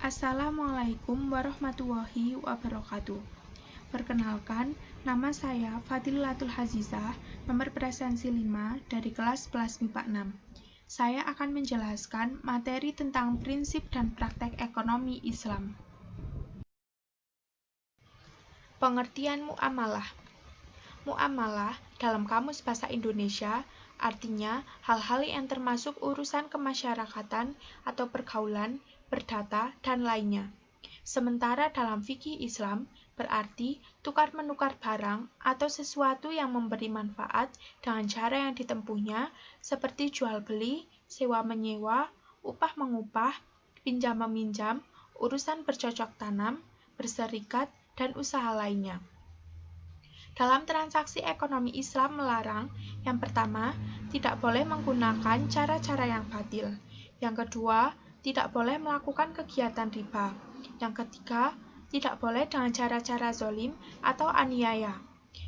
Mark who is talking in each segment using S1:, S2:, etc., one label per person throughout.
S1: Assalamualaikum warahmatullahi wabarakatuh. Perkenalkan, nama saya Fadilatul Hazizah, nomor presensi 5 dari kelas 11 MIPA 6. Saya akan menjelaskan materi tentang prinsip dan praktek ekonomi Islam. Pengertian muamalah. Muamalah dalam Kamus Bahasa Indonesia artinya hal-hal yang termasuk urusan kemasyarakatan atau pergaulan, perdata, dan lainnya. Sementara dalam fikih Islam berarti tukar-menukar barang atau sesuatu yang memberi manfaat dengan cara yang ditempuhnya seperti jual-beli, sewa-menyewa, upah-mengupah, pinjam-meminjam, urusan bercocok tanam, berserikat, dan usaha lainnya. Dalam transaksi ekonomi Islam melarang, yang pertama, tidak boleh menggunakan cara-cara yang batil. Yang kedua, tidak boleh melakukan kegiatan riba. Yang ketiga, tidak boleh dengan cara-cara zolim atau aniaya.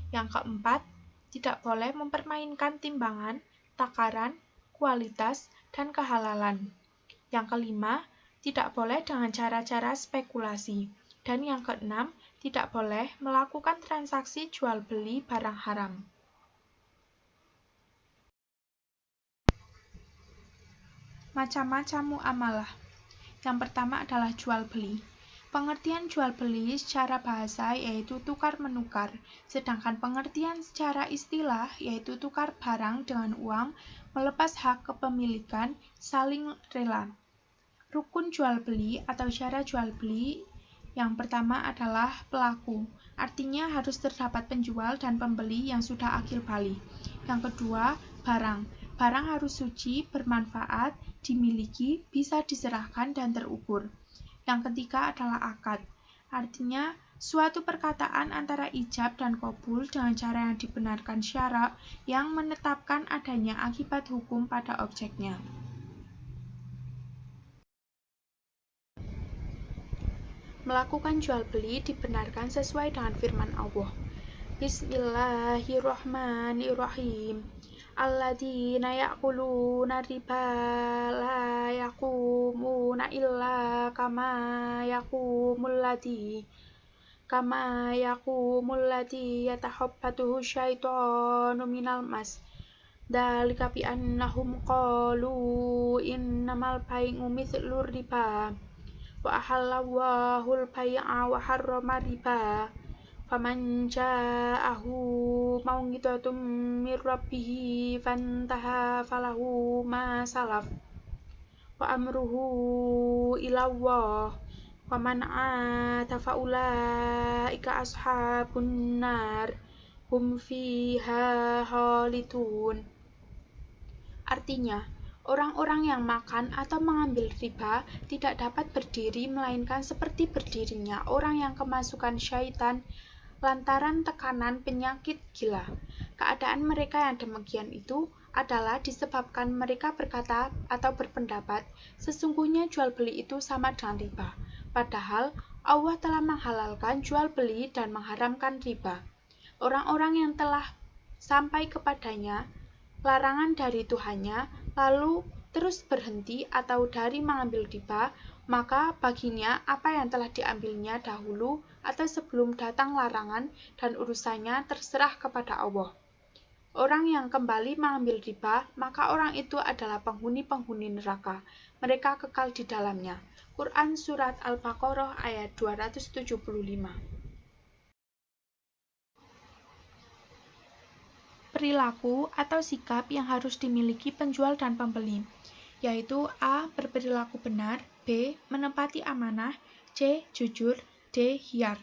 S1: Yang keempat, tidak boleh mempermainkan timbangan, takaran, kualitas, dan kehalalan. Yang kelima, tidak boleh dengan cara-cara spekulasi. Dan yang keenam, tidak boleh melakukan transaksi jual-beli barang haram. Macam-macam muamalah. Yang pertama adalah jual-beli. Pengertian jual-beli secara bahasa yaitu tukar-menukar, sedangkan pengertian secara istilah yaitu tukar barang dengan uang, melepas hak kepemilikan, saling rela. Rukun jual-beli atau syarat jual-beli yang pertama adalah pelaku, artinya harus terdapat penjual dan pembeli yang sudah akil balik. Yang kedua, barang. Barang harus suci, bermanfaat, dimiliki, bisa diserahkan dan terukur. Yang ketiga adalah akad, artinya suatu perkataan antara ijab dan qabul dengan cara yang dibenarkan syara yang menetapkan adanya akibat hukum pada objeknya. Melakukan jual-beli dibenarkan sesuai dengan firman Allah. Bismillahirrahmanirrahim. Alladzina ya'kuluna riba la yaqumuna illa kama yaqumul ladzi yatahabbathu syaitanu minal mas. Dzalika bi annahum qalu innamal bai'u mithlur riba. Wa ahallallahu al-bai'a wa harrama riba. Faman ja'ahu mau'izatun min rabbih fantaha falahu ma salaf wa amruhu ila Allah. Waman 'ada fa ulaika ashabun nar hum fiha khalidun. Artinya, orang-orang yang makan atau mengambil riba tidak dapat berdiri melainkan seperti berdirinya orang yang kemasukan syaitan lantaran tekanan penyakit gila. Keadaan mereka yang demikian itu adalah disebabkan mereka berkata atau berpendapat sesungguhnya jual beli itu sama dengan riba. Padahal Allah telah menghalalkan jual beli dan mengharamkan riba. Orang-orang yang telah sampai kepadanya larangan dari Tuhannya, lalu terus berhenti atau dari mengambil riba, maka baginya apa yang telah diambilnya dahulu atau sebelum datang larangan dan urusannya terserah kepada Allah. Orang yang kembali mengambil riba, maka orang itu adalah penghuni-penghuni neraka. Mereka kekal di dalamnya. Quran Surat Al-Baqarah ayat 275. Perilaku atau sikap yang harus dimiliki penjual dan pembeli, yaitu A. Berperilaku benar, B. Menepati amanah, C. Jujur, D. Khiyar.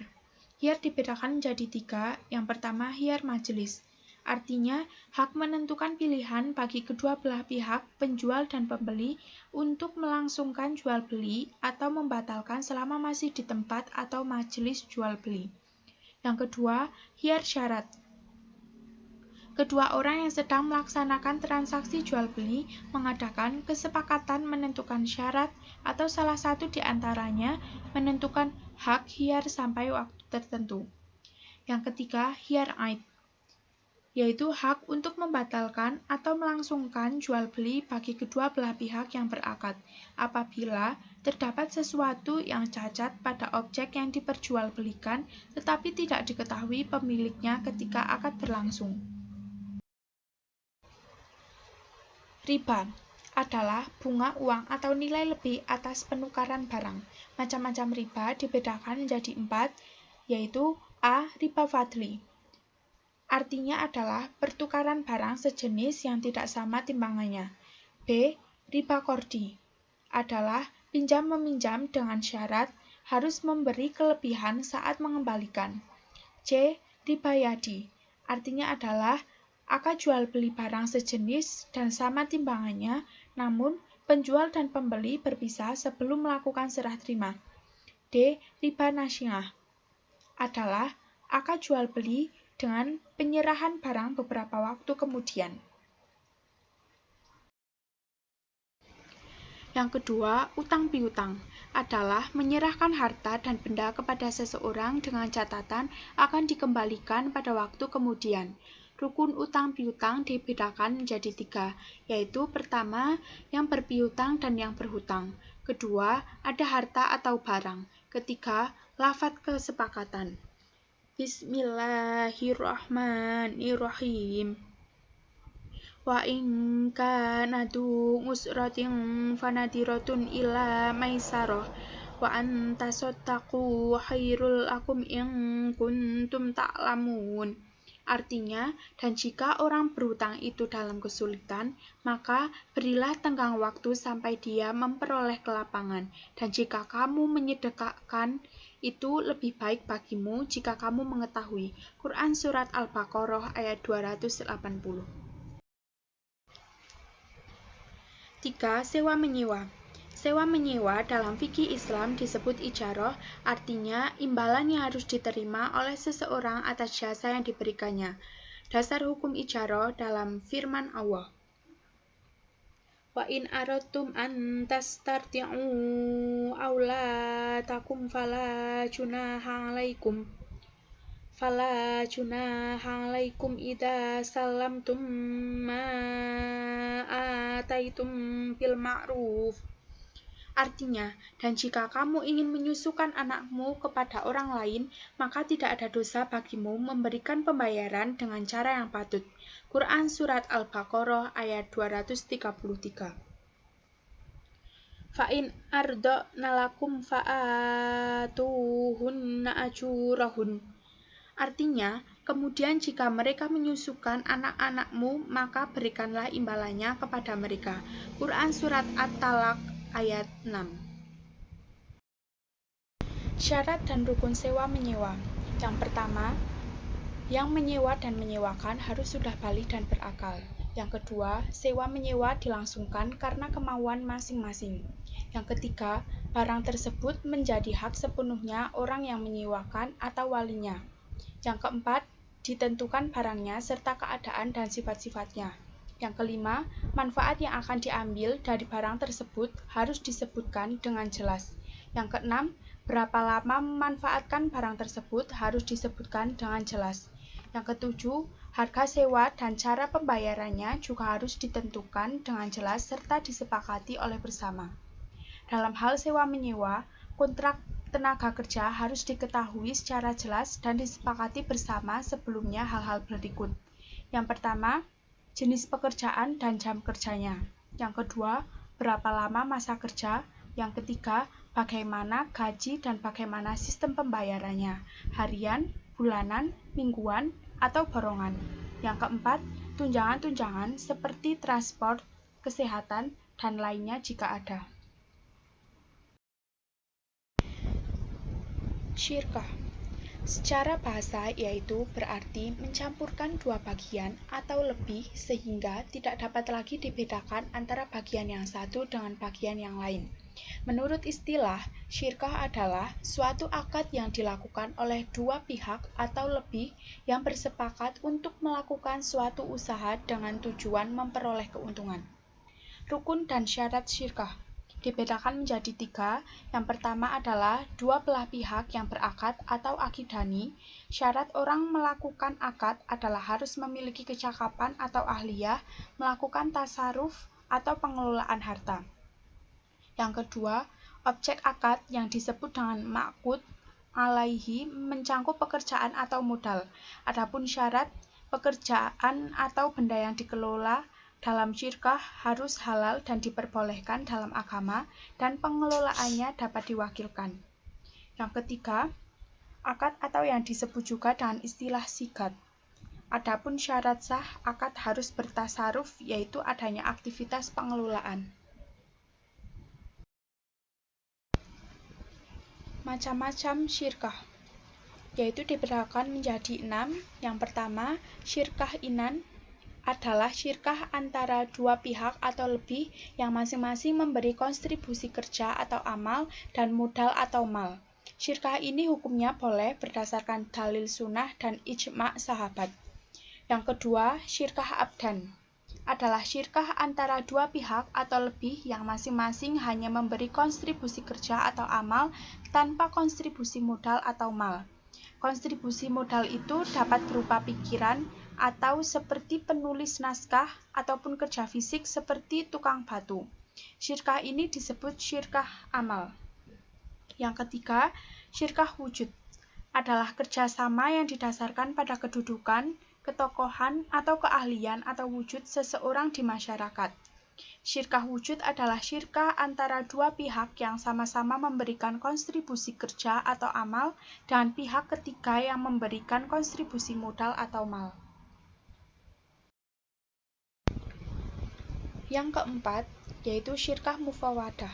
S1: Khiyar dibedakan menjadi 3. Yang pertama, khiyar majelis, artinya hak menentukan pilihan bagi kedua belah pihak, penjual dan pembeli, untuk melangsungkan jual beli atau membatalkan selama masih di tempat atau majelis jual beli. Yang kedua, khiyar syarat. Kedua orang yang sedang melaksanakan transaksi jual-beli mengadakan kesepakatan menentukan syarat atau salah satu di antaranya menentukan hak khiyar sampai waktu tertentu. Yang ketiga, khiyar aid. yaitu hak untuk membatalkan atau melangsungkan jual beli bagi kedua belah pihak yang berakad, apabila terdapat sesuatu yang cacat pada objek yang diperjualbelikan tetapi tidak diketahui pemiliknya ketika akad berlangsung. Riba adalah bunga uang atau nilai lebih atas penukaran barang. Macam-macam riba dibedakan menjadi 4, yaitu A. Riba fadli. Artinya adalah pertukaran barang sejenis yang tidak sama timbangannya. B. Riba kordi adalah pinjam-meminjam dengan syarat harus memberi kelebihan saat mengembalikan. C. Riba yadi artinya adalah akad jual beli barang sejenis dan sama timbangannya, namun penjual dan pembeli berpisah sebelum melakukan serah terima. D. Riba nasyiyah adalah akad jual beli dengan penyerahan barang beberapa waktu kemudian. Yang kedua, utang piutang adalah menyerahkan harta dan benda kepada seseorang dengan catatan akan dikembalikan pada waktu kemudian. Rukun utang piutang dibedakan menjadi 3, yaitu pertama, yang berpiutang dan yang berhutang. Kedua, ada harta atau barang. Ketiga, lafadz kesepakatan. Bismillahirrahmanirrahim. Wa in kana du usratin fanadiratun ila maisarah wa an tasaddaqu khairul lakum in kuntum ta'lamun. Artinya, dan jika orang berhutang itu dalam kesulitan, maka berilah tenggang waktu sampai dia memperoleh kelapangan. Dan jika kamu menyedekahkan, itu lebih baik bagimu jika kamu mengetahui. Quran Surat Al-Baqarah ayat 280. 3. Sewa menyewa. Sewa menyewa dalam fikih Islam disebut ijarah, artinya imbalan yang harus diterima oleh seseorang atas jasa yang diberikannya. Dasar hukum ijarah dalam firman Allah. Wa in aradtum an tastarti'u auladakum fala junaha 'alaikum idza sallamtum ma ataitum bil ma'ruf. Artinya, dan jika kamu ingin menyusukan anakmu kepada orang lain, maka tidak ada dosa bagimu memberikan pembayaran dengan cara yang patut. Quran Surat Al-Baqarah ayat 233. Fa'in arda'na lakum fa'atuhunna ajurahun. Artinya, kemudian jika mereka menyusukan anak-anakmu, maka berikanlah imbalannya kepada mereka. Quran Surat At-Talaq ayat 6. Syarat dan rukun sewa menyewa. Yang pertama, yang menyewa dan menyewakan harus sudah balik dan berakal. Yang kedua, sewa menyewa dilangsungkan karena kemauan masing-masing. Yang ketiga, barang tersebut menjadi hak sepenuhnya orang yang menyewakan atau walinya. Yang keempat, ditentukan barangnya serta keadaan dan sifat-sifatnya. Yang kelima, manfaat yang akan diambil dari barang tersebut harus disebutkan dengan jelas. Yang keenam, berapa lama memanfaatkan barang tersebut harus disebutkan dengan jelas. Yang ketujuh, harga sewa dan cara pembayarannya juga harus ditentukan dengan jelas serta disepakati oleh bersama. Dalam hal sewa-menyewa, kontrak tenaga kerja harus diketahui secara jelas dan disepakati bersama sebelumnya hal-hal berikut. Yang pertama, jenis pekerjaan dan jam kerjanya. Yang kedua, berapa lama masa kerja. Yang ketiga, bagaimana gaji dan bagaimana sistem pembayarannya, harian, bulanan, mingguan, atau borongan. Yang keempat, tunjangan-tunjangan seperti transport, kesehatan, dan lainnya jika ada. Syirkah secara bahasa yaitu berarti mencampurkan dua bagian atau lebih sehingga tidak dapat lagi dibedakan antara bagian yang satu dengan bagian yang lain. Menurut istilah, syirkah adalah suatu akad yang dilakukan oleh dua pihak atau lebih yang bersepakat untuk melakukan suatu usaha dengan tujuan memperoleh keuntungan. Rukun dan syarat syirkah. dibedakan menjadi 3. Yang pertama adalah dua belah pihak yang berakad atau akidani. Syarat orang melakukan akad adalah harus memiliki kecakapan atau ahliyah melakukan tasarruf atau pengelolaan harta. Yang kedua, objek akad yang disebut dengan ma'qud alaihi mencangkup pekerjaan atau modal. Adapun syarat pekerjaan atau benda yang dikelola dalam syirkah harus halal dan diperbolehkan dalam agama dan pengelolaannya dapat diwakilkan. Yang ketiga, akad atau yang disebut juga dengan istilah sigat. Adapun syarat sah akad harus bertasarruf yaitu adanya aktivitas pengelolaan. Macam-macam syirkah yaitu dibedakan menjadi 6. Yang pertama, syirkah inan adalah syirkah antara dua pihak atau lebih yang masing-masing memberi kontribusi kerja atau amal dan modal atau mal. Syirkah ini hukumnya boleh berdasarkan dalil sunnah dan ijma' sahabat. Yang kedua, syirkah abdan adalah syirkah antara dua pihak atau lebih yang masing-masing hanya memberi kontribusi kerja atau amal tanpa kontribusi modal atau mal. Kontribusi modal itu dapat berupa pikiran atau seperti penulis naskah ataupun kerja fisik seperti tukang batu. Syirkah ini disebut syirkah amal. Yang ketiga, syirkah wujud adalah kerjasama yang didasarkan pada kedudukan, ketokohan, atau keahlian atau wujud seseorang di masyarakat. Syirkah wujud adalah syirkah antara dua pihak yang sama-sama memberikan kontribusi kerja atau amal dengan pihak ketiga yang memberikan kontribusi modal atau mal. Yang keempat, yaitu syirkah mufawadah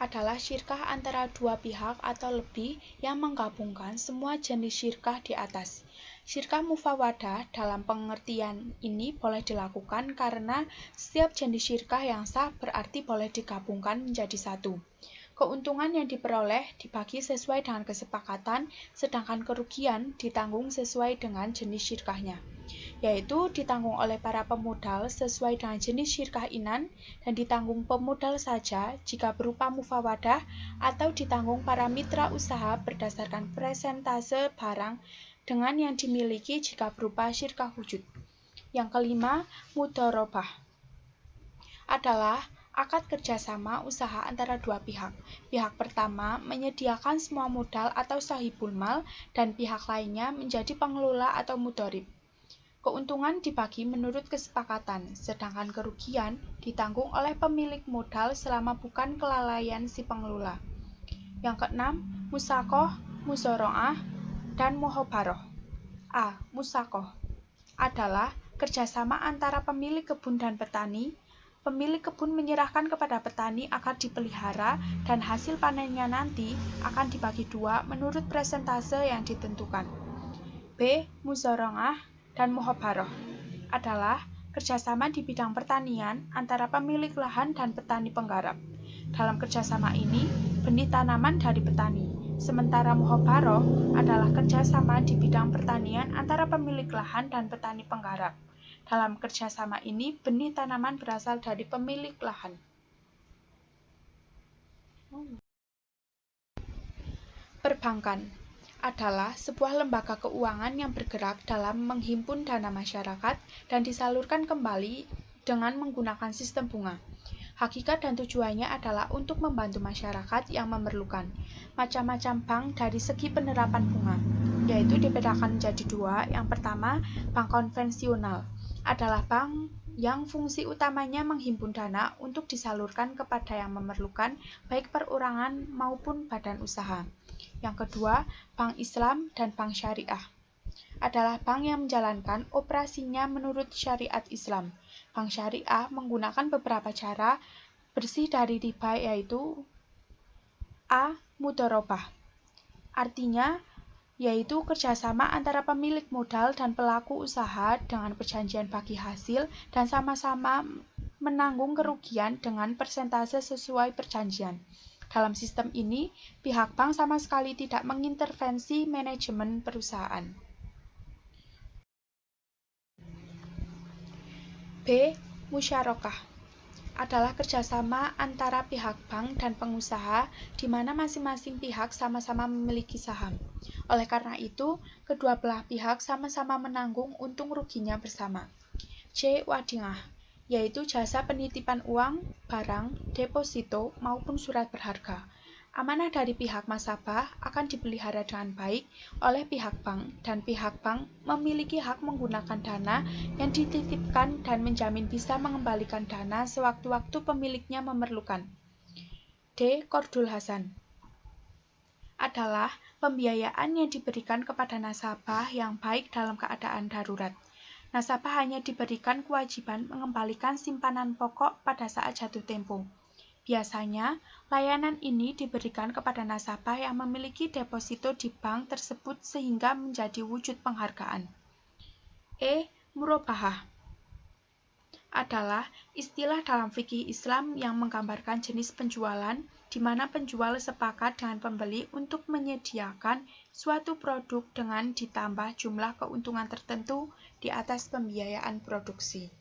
S1: adalah syirkah antara dua pihak atau lebih yang menggabungkan semua jenis syirkah di atas. Syirkah mufawadah dalam pengertian ini boleh dilakukan karena setiap jenis syirkah yang sah berarti boleh digabungkan menjadi satu. Keuntungan yang diperoleh dibagi sesuai dengan kesepakatan, sedangkan kerugian ditanggung sesuai dengan jenis syirkahnya, yaitu ditanggung oleh para pemodal sesuai dengan jenis syirkah inan dan ditanggung pemodal saja jika berupa mufawadah atau ditanggung para mitra usaha berdasarkan persentase barang dengan yang dimiliki jika berupa syirkah wujud. Yang kelima, mudharabah adalah akad kerjasama usaha antara dua pihak. Pihak pertama menyediakan semua modal atau sahibul mal dan pihak lainnya menjadi pengelola atau mudharib. Keuntungan dibagi menurut kesepakatan, sedangkan kerugian ditanggung oleh pemilik modal selama bukan kelalaian si pengelola. Yang keenam, musaqah, muzoro'ah, dan muhobaroh. A. Musaqah adalah kerjasama antara pemilik kebun dan petani. Pemilik kebun menyerahkan kepada petani agar dipelihara dan hasil panennya nanti akan dibagi dua menurut persentase yang ditentukan. B. Muzoro'ah dan muhobaroh adalah kerjasama di bidang pertanian antara pemilik lahan dan petani penggarap. Dalam kerjasama ini, benih tanaman dari petani. Sementara muhobaroh adalah kerjasama di bidang pertanian antara pemilik lahan dan petani penggarap. Dalam kerjasama ini, benih tanaman berasal dari pemilik lahan. Perbankan adalah sebuah lembaga keuangan yang bergerak dalam menghimpun dana masyarakat dan disalurkan kembali dengan menggunakan sistem bunga. Hakikat dan tujuannya adalah untuk membantu masyarakat yang memerlukan. Macam-macam bank dari segi penerapan bunga, yaitu dibedakan menjadi dua. Yang pertama, bank konvensional adalah bank yang fungsi utamanya menghimpun dana untuk disalurkan kepada yang memerlukan, baik perorangan maupun badan usaha. Yang kedua, bank Islam dan bank syariah adalah bank yang menjalankan operasinya menurut syariat Islam. Bank syariah menggunakan beberapa cara bersih dari riba, yaitu A. Mudharabah, artinya yaitu kerjasama antara pemilik modal dan pelaku usaha dengan perjanjian bagi hasil dan sama-sama menanggung kerugian dengan persentase sesuai perjanjian. Dalam sistem ini, pihak bank sama sekali tidak mengintervensi manajemen perusahaan. B. Musyarakah adalah kerjasama antara pihak bank dan pengusaha di mana masing-masing pihak sama-sama memiliki saham. Oleh karena itu, kedua belah pihak sama-sama menanggung untung ruginya bersama. C. Wadingah, yaitu jasa penitipan uang, barang, deposito, maupun surat berharga. Amanah dari pihak nasabah akan dipelihara dengan baik oleh pihak bank, dan pihak bank memiliki hak menggunakan dana yang dititipkan dan menjamin bisa mengembalikan dana sewaktu-waktu pemiliknya memerlukan. D. Qardul Hasan adalah pembiayaan yang diberikan kepada nasabah yang baik dalam keadaan darurat. Nasabah hanya diberikan kewajiban mengembalikan simpanan pokok pada saat jatuh tempo. Biasanya, layanan ini diberikan kepada nasabah yang memiliki deposito di bank tersebut sehingga menjadi wujud penghargaan. E. Murabahah adalah istilah dalam fikih Islam yang menggambarkan jenis penjualan di mana penjual sepakat dengan pembeli untuk menyediakan suatu produk dengan ditambah jumlah keuntungan tertentu di atas pembiayaan produksi.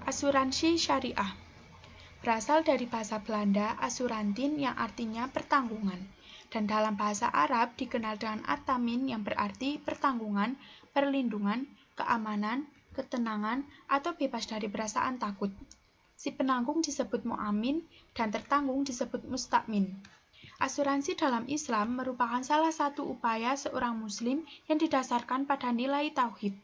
S1: Asuransi syariah berasal dari bahasa Belanda asurantin yang artinya pertanggungan, dan dalam bahasa Arab dikenal dengan at-tamin yang berarti pertanggungan, perlindungan, keamanan, ketenangan, atau bebas dari perasaan takut. Si penanggung disebut mu'amin dan tertanggung disebut musta'min. Asuransi dalam Islam merupakan salah satu upaya seorang muslim yang didasarkan pada nilai tauhid.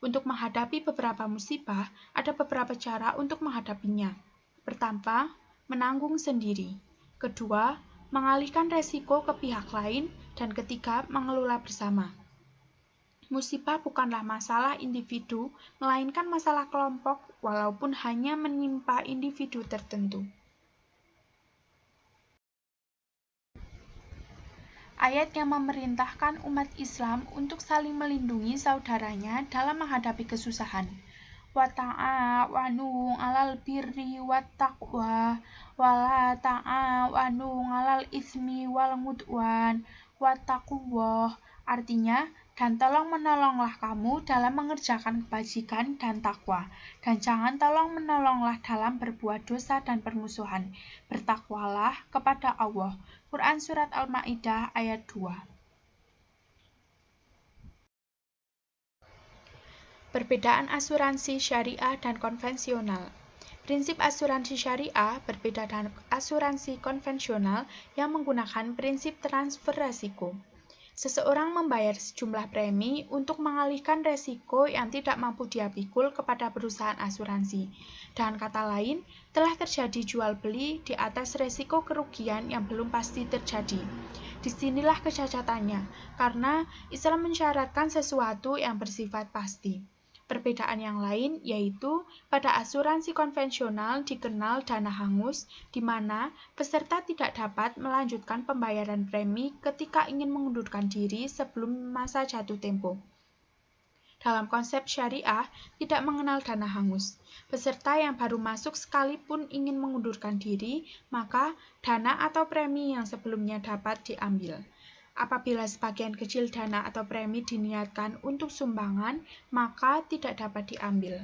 S1: Untuk menghadapi beberapa musibah, ada beberapa cara untuk menghadapinya. Pertama, menanggung sendiri. Kedua, mengalihkan resiko ke pihak lain. Dan ketiga, mengelola bersama. Musibah bukanlah masalah individu, melainkan masalah kelompok, walaupun hanya menimpa individu tertentu. Ayat yang memerintahkan umat Islam untuk saling melindungi saudaranya dalam menghadapi kesusahan. Wa ta'awanu 'alal birri wat taqwa wa la ta'awanu 'alal itsmi wal 'udwan wattaqullah. Artinya, dan tolong-menolonglah kamu dalam mengerjakan kebajikan dan takwa, dan jangan tolong-menolonglah dalam berbuat dosa dan permusuhan. Bertakwalah kepada Allah. Quran Surat Al-Ma'idah ayat 2. Perbedaan asuransi syariah dan konvensional. Prinsip asuransi syariah berbeda dengan asuransi konvensional yang menggunakan prinsip transfer resiko. Seseorang membayar sejumlah premi untuk mengalihkan resiko yang tidak mampu dia pikul kepada perusahaan asuransi. Dengan kata lain, telah terjadi jual beli di atas resiko kerugian yang belum pasti terjadi. Disinilah kecacatannya, karena Islam mensyaratkan sesuatu yang bersifat pasti. Perbedaan yang lain yaitu pada asuransi konvensional dikenal dana hangus, di mana peserta tidak dapat melanjutkan pembayaran premi ketika ingin mengundurkan diri sebelum masa jatuh tempo. Dalam konsep syariah, tidak mengenal dana hangus. Peserta yang baru masuk sekalipun ingin mengundurkan diri, maka dana atau premi yang sebelumnya dapat diambil. Apabila sebagian kecil dana atau premi diniatkan untuk sumbangan, maka tidak dapat diambil.